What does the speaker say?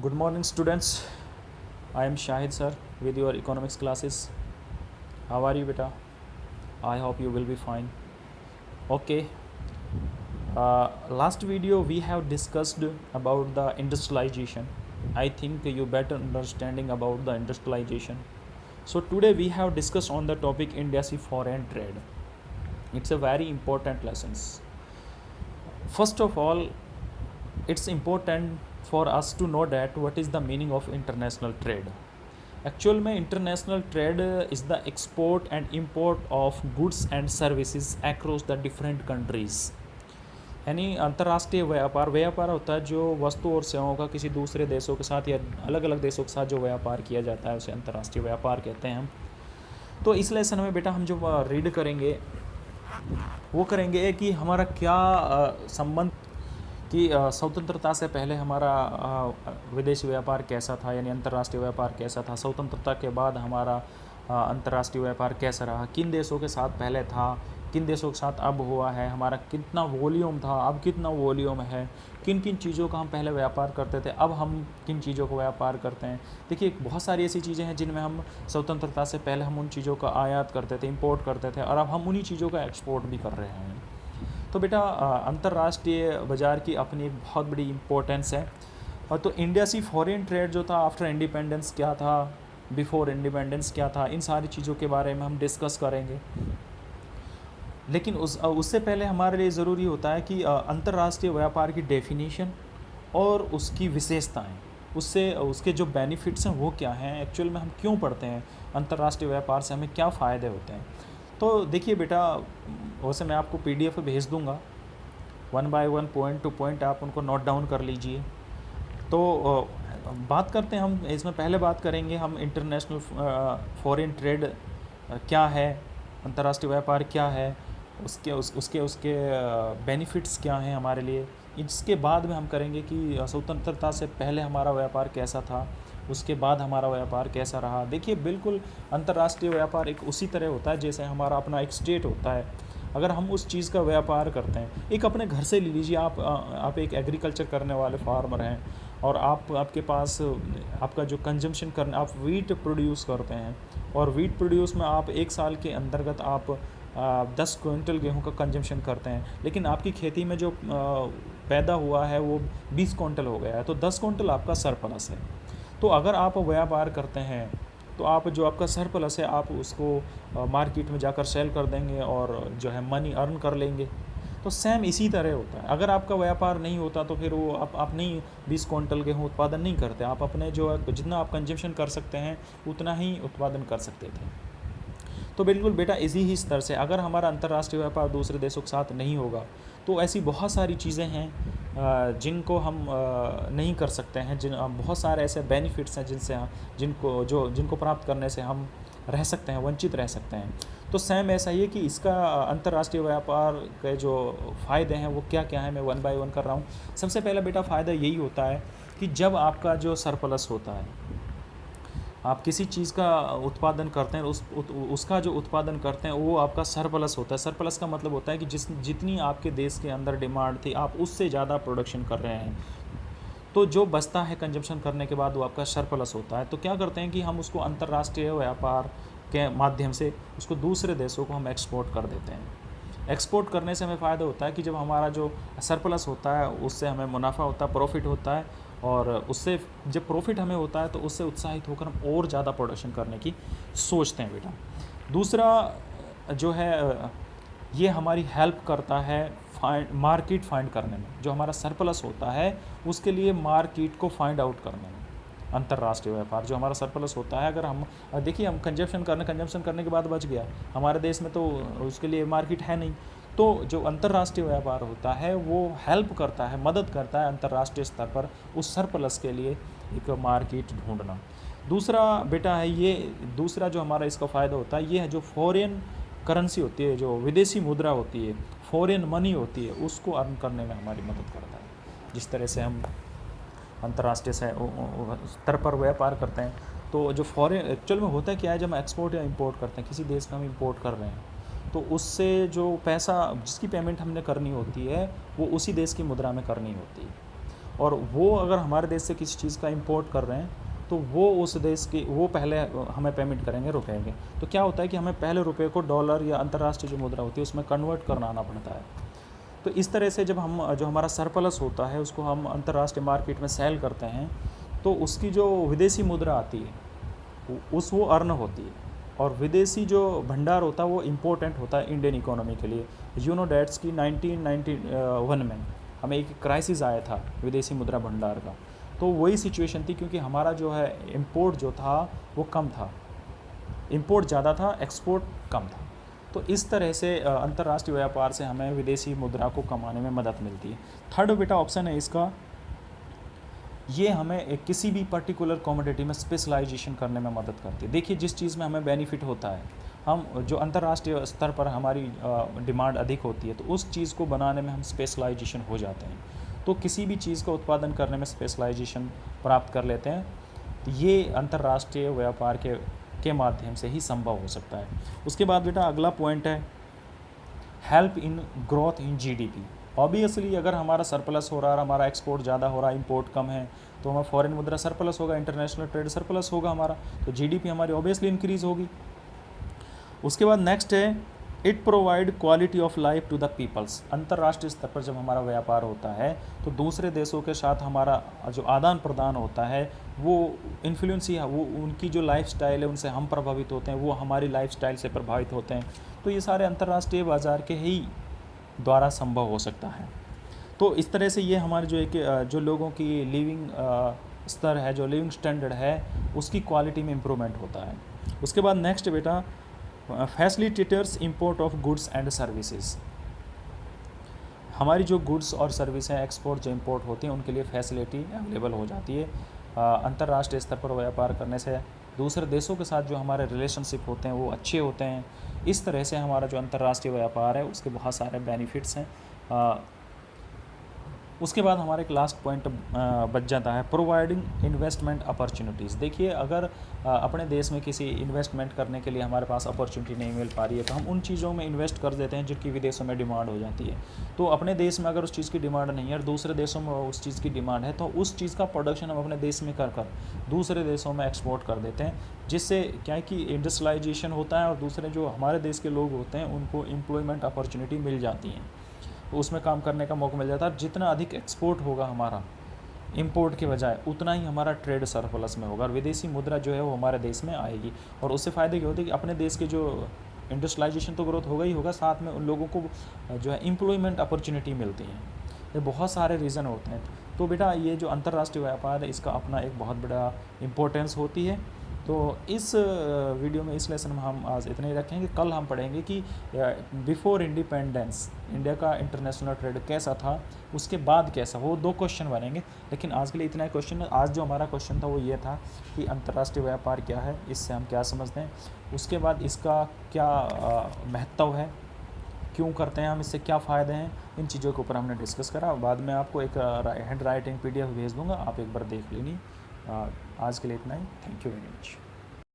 Good morning, students. I am Shahid sir with your economics classes. How are you, beta? I hope you will be fine. Okay. Last video we have discussed about the industrialization. I think you better understanding about the industrialization. So today we have discussed on the topic India's foreign trade. It's a very important lessons. First of all, it's important for us to know that what is the meaning of international trade. Actual में international trade is the export and import of goods and services across the different countries. यानी अंतर्राष्ट्रीय व्यापार व्यापार होता है जो वस्तु और सेवाओं का किसी दूसरे देशों के साथ या अलग अलग देशों के साथ जो व्यापार किया जाता है उसे अंतर्राष्ट्रीय व्यापार कहते हैं हम। तो इस लेसन में बेटा हम जो रीड करेंगे वो करेंगे कि हमारा क्या संबंध कि स्वतंत्रता से पहले हमारा विदेशी व्यापार कैसा था, यानी अंतर्राष्ट्रीय व्यापार कैसा था। स्वतंत्रता के बाद हमारा अंतर्राष्ट्रीय व्यापार कैसा रहा, किन देशों के साथ पहले था, किन देशों के साथ अब हुआ है, हमारा कितना वॉल्यूम था, अब कितना वॉल्यूम है, किन किन चीज़ों का हम पहले व्यापार करते थे, अब हम किन चीज़ों का व्यापार करते हैं। देखिए बहुत सारी ऐसी चीज़ें हैं जिनमें हम स्वतंत्रता से पहले हम उन चीज़ों का आयात करते थे, इंपोर्ट करते थे, और अब हम उन्हीं चीज़ों का एक्सपोर्ट भी कर रहे हैं। तो बेटा अंतर्राष्ट्रीय बाज़ार की अपनी एक बहुत बड़ी इम्पोर्टेंस है। और तो इंडिया सी फॉरेन ट्रेड जो था आफ्टर इंडिपेंडेंस क्या था, बिफोर इंडिपेंडेंस क्या था, इन सारी चीज़ों के बारे में हम डिस्कस करेंगे। लेकिन उससे पहले हमारे लिए ज़रूरी होता है कि अंतर्राष्ट्रीय व्यापार की डेफिनेशन और उसकी विशेषताएं, उससे उसके जो बेनिफिट्स हैं वो क्या हैं, एक्चुअल में हम क्यों पढ़ते हैं, अंतर्राष्ट्रीय व्यापार से हमें क्या फ़ायदे होते हैं। तो देखिए बेटा, वैसे मैं आपको PDF भेज दूंगा, 1 by 1 पॉइंट टू पॉइंट आप उनको नोट डाउन कर लीजिए। तो बात करते हैं हम इसमें, पहले बात करेंगे हम इंटरनेशनल फॉरेन ट्रेड क्या है, अंतर्राष्ट्रीय व्यापार क्या है, उसके बेनिफिट्स क्या हैं हमारे लिए। इसके बाद में हम करेंगे कि स्वतंत्रता से पहले हमारा व्यापार कैसा था, उसके बाद हमारा व्यापार कैसा रहा। देखिए बिल्कुल अंतर्राष्ट्रीय व्यापार एक उसी तरह होता है जैसे हमारा अपना एक स्टेट होता है। अगर हम उस चीज़ का व्यापार करते हैं, एक अपने घर से ले लीजिए, आप एक एग्रीकल्चर करने वाले फार्मर हैं और आपके पास आपका जो कंजम्पशन करना, आप वीट प्रोड्यूस करते हैं और वीट प्रोड्यूस में आप एक साल के अंतर्गत आप 10 क्विंटल गेहूं का कंजम्पशन करते हैं, लेकिन आपकी खेती में जो पैदा हुआ है वो 20 क्विंटल हो गया है, तो 10 क्विंटल आपका सरप्लस है। तो अगर आप व्यापार करते हैं तो आप जो आपका सरप्लस है आप उसको मार्केट में जाकर सेल कर देंगे और जो है मनी अर्न कर लेंगे। तो सेम इसी तरह होता है। अगर आपका व्यापार नहीं होता तो फिर वो आप नहीं 20 क्विंटल गेहूँ उत्पादन नहीं करते, आप अपने जो जितना आप कंजम्पशन कर सकते हैं उतना ही उत्पादन कर सकते थे। तो बिल्कुल बेटा इसी ही स्तर से अगर हमारा अंतर्राष्ट्रीय व्यापार दूसरे देशों के साथ नहीं होगा तो ऐसी बहुत सारी चीज़ें हैं जिनको हम नहीं कर सकते हैं, बहुत सारे ऐसे बेनिफिट्स हैं जिनको प्राप्त करने से हम रह सकते हैं, वंचित रह सकते हैं। तो सेम ऐसा ही है कि इसका अंतर्राष्ट्रीय व्यापार के जो फ़ायदे हैं वो क्या क्या है, मैं 1 by 1 कर रहा हूँ। सबसे पहला बेटा फ़ायदा यही होता है कि जब आपका जो सरप्लस होता है, आप किसी चीज़ का उत्पादन करते हैं, उसका जो उत्पादन करते हैं वो आपका सरप्लस होता है। सरप्लस का मतलब होता है कि जितनी आपके देश के अंदर डिमांड थी आप उससे ज़्यादा प्रोडक्शन कर रहे हैं, तो जो बचता है कंजम्पशन करने के बाद वो आपका सरप्लस होता है। तो क्या करते हैं कि हम उसको अंतर्राष्ट्रीय व्यापार के माध्यम से उसको दूसरे देशों को हम एक्सपोर्ट कर देते हैं। एक्सपोर्ट करने से हमें फ़ायदा होता है कि जब हमारा जो सरप्लस होता है उससे हमें मुनाफा होता है, प्रॉफिट होता है, और उससे जब प्रॉफिट हमें होता है तो उससे उत्साहित होकर हम और ज़्यादा प्रोडक्शन करने की सोचते हैं बेटा। दूसरा जो है ये हमारी हेल्प करता है मार्केट फाइंड करने में। जो हमारा सरप्लस होता है उसके लिए मार्केट को फाइंड आउट करने में अंतर्राष्ट्रीय व्यापार, जो हमारा सरप्लस होता है, अगर हम देखिए हम कंजम्पशन करने के बाद बच गया, हमारे देश में तो उसके लिए मार्केट है नहीं, तो जो अंतर्राष्ट्रीय व्यापार होता है वो हेल्प करता है, मदद करता है अंतर्राष्ट्रीय स्तर पर उस सरप्लस के लिए एक मार्केट ढूंढना। दूसरा बेटा है ये, दूसरा जो हमारा इसका फ़ायदा होता है ये है जो फॉरेन करेंसी होती है, जो विदेशी मुद्रा होती है, फॉरेन मनी होती है, उसको अर्न करने में हमारी मदद करता है। जिस तरह से हम अंतर्राष्ट्रीय स्तर पर व्यापार करते हैं तो जो फॉरेन एक्चुअल में होता है क्या है, जब हम एक्सपोर्ट या इंपोर्ट करते हैं, किसी देश में हम इंपोर्ट कर रहे हैं तो उससे जो पैसा जिसकी पेमेंट हमने करनी होती है वो उसी देश की मुद्रा में करनी होती है। और वो अगर हमारे देश से किसी चीज़ का इंपोर्ट कर रहे हैं तो वो उस देश की वो पहले हमें पेमेंट करेंगे रुपए के। तो क्या होता है कि हमें पहले रुपए को डॉलर या अंतर्राष्ट्रीय जो मुद्रा होती है उसमें कन्वर्ट करना आना पड़ता है। तो इस तरह से जब हम जो हमारा सरप्लस होता है उसको हम अंतर्राष्ट्रीय मार्केट में सेल करते हैं तो उसकी जो विदेशी मुद्रा आती है वो अर्न होती है। और विदेशी जो भंडार होता है वो इम्पोर्टेंट होता है इंडियन इकोनॉमी के लिए। यू नो डैट्स की 1991 में हमें एक क्राइसिस आया था विदेशी मुद्रा भंडार का। तो वही सिचुएशन थी, क्योंकि हमारा जो है इंपोर्ट जो था वो कम था, इंपोर्ट ज़्यादा था, एक्सपोर्ट कम था। तो इस तरह से अंतर्राष्ट्रीय व्यापार से हमें विदेशी मुद्रा को कमाने में मदद मिलती है। थर्ड बेटा ऑप्शन है इसका, ये हमें किसी भी पर्टिकुलर कमोडिटी में स्पेशलाइजेशन करने में मदद करती है। देखिए जिस चीज़ में हमें बेनिफिट होता है, हम जो अंतर्राष्ट्रीय स्तर पर हमारी डिमांड अधिक होती है तो उस चीज़ को बनाने में हम स्पेशलाइजेशन हो जाते हैं। तो किसी भी चीज़ का उत्पादन करने में स्पेशलाइजेशन प्राप्त कर लेते हैं। तो ये अंतर्राष्ट्रीय व्यापार के माध्यम से ही संभव हो सकता है। उसके बाद बेटा अगला पॉइंट है help in growth in GDP. Obviously अगर हमारा सरप्लस हो रहा है, हमारा एक्सपोर्ट ज़्यादा हो रहा है, इंपोर्ट कम है, तो हमारा फॉरेन मुद्रा सरप्लस होगा, इंटरनेशनल ट्रेड सरप्लस होगा हमारा, तो जीडीपी हमारी ऑब्वियसली इंक्रीज़ होगी। उसके बाद नेक्स्ट है it provide quality of life to the peoples. अंतर्राष्ट्रीय स्तर पर जब हमारा व्यापार होता है तो दूसरे देशों के साथ हमारा जो आदान प्रदान होता है वो इन्फ्लुएंस ही, वो उनकी जो लाइफस्टाइल है उनसे हम प्रभावित होते हैं, वो हमारी लाइफस्टाइल से प्रभावित होते हैं। तो ये सारे अंतर्राष्ट्रीय बाज़ार के ही द्वारा संभव हो सकता है। तो इस तरह से ये हमारे जो लोगों की लिविंग स्तर है, जो लिविंग स्टैंडर्ड है, उसकी क्वालिटी में इम्प्रूवमेंट होता है। उसके बाद नेक्स्ट बेटा facilitators import of goods and services. हमारी जो गुड्स और सर्विस हैं, एक्सपोर्ट जो इंपोर्ट होती हैं, उनके लिए फैसिलिटी अवेलेबल हो जाती है। अंतर्राष्ट्रीय स्तर पर व्यापार करने से दूसरे देशों के साथ जो हमारे रिलेशनशिप होते हैं वो अच्छे होते हैं। इस तरह से हमारा जो अंतर्राष्ट्रीय व्यापार है उसके बहुत सारे बेनिफिट्स हैं। उसके बाद हमारा एक लास्ट पॉइंट बच जाता है प्रोवाइडिंग इन्वेस्टमेंट अपॉर्चुनिटीज़। देखिए अगर अपने देश में किसी इन्वेस्टमेंट करने के लिए हमारे पास अपॉर्चुनिटी नहीं मिल पा रही है तो हम उन चीज़ों में इन्वेस्ट कर देते हैं जिनकी विदेशों में डिमांड हो जाती है। तो अपने देश में अगर उस चीज़ की डिमांड नहीं है और दूसरे देशों में उस चीज़ की डिमांड है तो उस चीज़ का प्रोडक्शन हम अपने देश में कर दूसरे देशों में एक्सपोर्ट कर देते हैं, जिससे क्या है कि इंडस्ट्रियलाइजेशन होता है और दूसरे जो हमारे देश के लोग होते हैं उनको एम्प्लॉयमेंट अपॉर्चुनिटी मिल जाती हैं, उसमें काम करने का मौका मिल जाता है। जितना अधिक एक्सपोर्ट होगा हमारा इंपोर्ट के बजाय, उतना ही हमारा ट्रेड सरप्लस में होगा और विदेशी मुद्रा जो है वो हमारे देश में आएगी। और उससे फ़ायदे क्या होते हैं कि अपने देश के जो इंडस्ट्रियलाइजेशन तो ग्रोथ होगा ही होगा, साथ में उन लोगों को जो है एम्प्लॉयमेंट अपॉर्चुनिटी मिलती हैं। ये बहुत सारे रीज़न होते हैं। तो बेटा ये जो अंतर्राष्ट्रीय व्यापार है इसका अपना एक बहुत बड़ा इम्पोर्टेंस होती है। तो इस वीडियो में, इस लेसन में हम आज इतना ही रखेंगे। कल हम पढ़ेंगे कि बिफोर इंडिपेंडेंस इंडिया का इंटरनेशनल ट्रेड कैसा था, उसके बाद कैसा, वो 2 क्वेश्चन बनेंगे। लेकिन आज के लिए इतना ही क्वेश्चन। आज जो हमारा क्वेश्चन था वो ये था कि अंतर्राष्ट्रीय व्यापार क्या है, इससे हम क्या समझते हैं, उसके बाद इसका क्या महत्व है, क्यों करते हैं हम, इससे क्या फ़ायदे हैं, इन चीज़ों के ऊपर हमने डिस्कस करा। बाद में आपको एक हैंड राइटिंग PDF भेज दूँगा, आप एक बार देख लेनी। आज के लिए इतना ही। Thank you very much.